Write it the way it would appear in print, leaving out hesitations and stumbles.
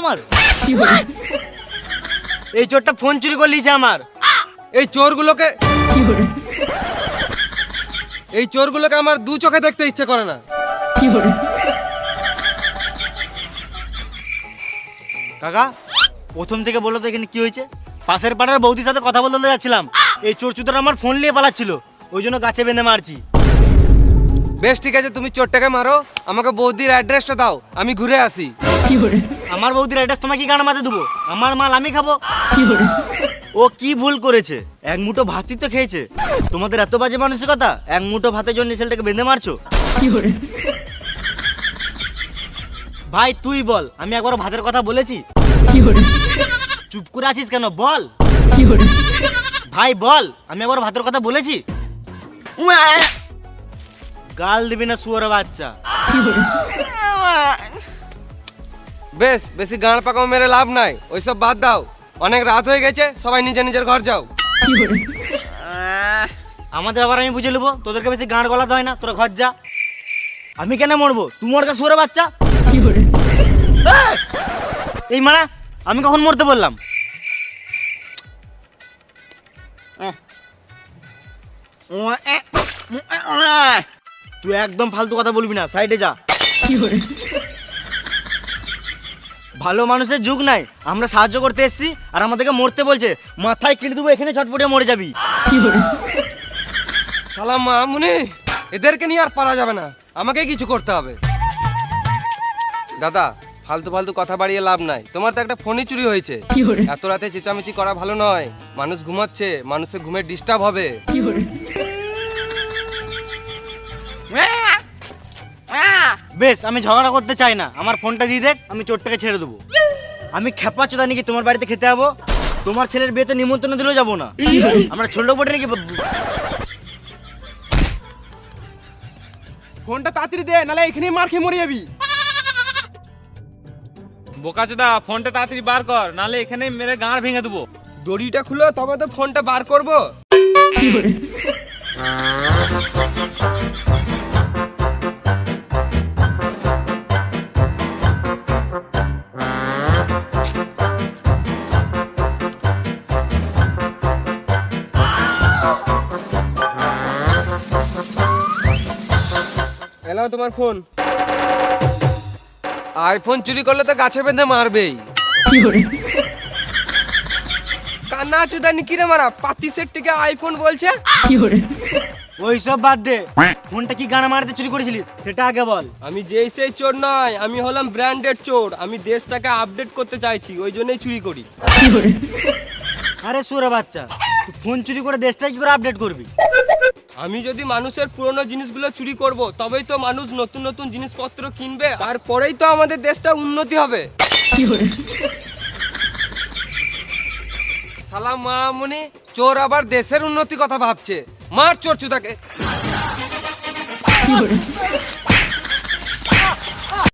আমার এই চোরটা ফোন চুরি করে লিছে আমার। এই চোরগুলোকে আমার দু চোখে দেখতে ইচ্ছে করে না। কাকা প্রথম থেকে বলো তো এখানে কি হয়েছে? পাশের পাড়ার বৌদির সাথে কথা বলতে যাচ্ছিলাম, এই চোর চুদার আমার ফোন নিয়ে পালাচ্ছিল, ওই জন্য গাছে বেঁধে মারছি। বেশ ঠিক আছে, তুমি চোরটাকে মারো, আমাকে বৌদির অ্যাড্রেসটা দাও, আমি ঘুরে আসি। আমার বৌদির অ্যাড্রেস তোমাকে কি গান মাথায় দেবো? আমার মাল আমি খাবো। ও কি ভুল করেছে? এক মুঠো ভাতই তো খেয়েছে। তোমাদের এত বাজে মানসিকতা, এক মুঠো ভাতের জন্য ছেলেটাকে বেঁধে মারছো। ভাই তুই বল, আমি একবার ভাতের কথা বলেছি? চুপ করে আছিস কেন, বল ভাই বল, আমি একবার ভাতের কথা বলেছি? গাল দিবি না শুয়োর বাচ্চা। বেশ, বেশি গাঁড় পাকাও মেরে লাভ নাই, ওইসব বাদ দাও, অনেক রাত হয়ে গেছে, সবাই নিজের নিজের ঘর যাও। আমাদের আবার আমি বুঝে নেবো, তোদেরকে বেশি গাঁড় গলাতে হয় না, তোরা ঘর যা। আমি কেন মরবো? তুই মরকা শুয়োর বাচ্চা। এই মারা, আমি কখন মরতে বললাম? তুই একদম ফালতু কথা বলবি না, সাইডে যা। ভালো মানুষের যুগ নাই, আমরা সাহায্য করতে এসেছি আর আমাদেরকে মরতে বলছে। মাথায় কেটে দেবো, এখানে ছটপটে মরে যাবি। সালাম মামুনি, এদেরকে নিয়ে আর পারা যাবে না, আমাকেই কিছু করতে হবে। দাদা, ফালতু ফালতু কথা বাড়িয়ে লাভ নাই, তোমার তো একটা ফোনই চুরি হয়েছে। এত রাতে চেঁচামেচি করা ভালো নয়, মানুষ ঘুমাচ্ছে, মানুষের ঘুমের ডিস্টার্ব হবে। বেশ, আমি ঝগড়া করতে চাই না, আমার ফোনটা দিয়ে দেখ, আমি চোরটাকে ছেড়ে দেবো। আমি খেপা চোদা নাকি তোমার বাড়িতে খেতে যাবো? তোমার ছেলের বিয়েতে নিমন্ত্রণ দিলেও যাবো না। আমরা ছোট বটে নাকি? ফোনটা তাড়াতাড়ি দে, নালে এখানেই মার খেয়ে মরে যাবি। বোকাচোদা, ফোনটা তাড়াতাড়ি বার কর, নালে এখানে মেরে গাঁড় ভেঙে দেবো। দড়িটা খুলো, তবে তো ফোনটা বার করবো। এলাও তোমার ফোন। আইফোন চুরি করলে তো গাছে বেঁধে মারবেই। কান্না চুদানি কিরে মারা, পাতি সেট থেকে আইফোন বলছে। ওই সব বাদ দে, ফোনটা কি গানা মারতে চুরি করেছিলিস সেটা আগে বল। আমি যেই সেই চোর নয়, আমি হলাম ব্র্যান্ডেড চোর, আমি দেশটাকে আপডেট করতে চাইছি, ওই জন্যই চুরি করি। আরে সুরে বাচ্চা, তুই ফোন চুরি করে দেশটা কি করে আপডেট করবি? আমি যদি মানুষের পুরনো জিনিসগুলো চুরি করব, তবেই তো মানুষ নতুন নতুন জিনিসপত্র কিনবে, তারপরেই তো আমাদের দেশটা উন্নতি হবে। সালাম মামুনি, চোর আবার দেশের উন্নতি কথা ভাবছে, মার চোর চুদাকে।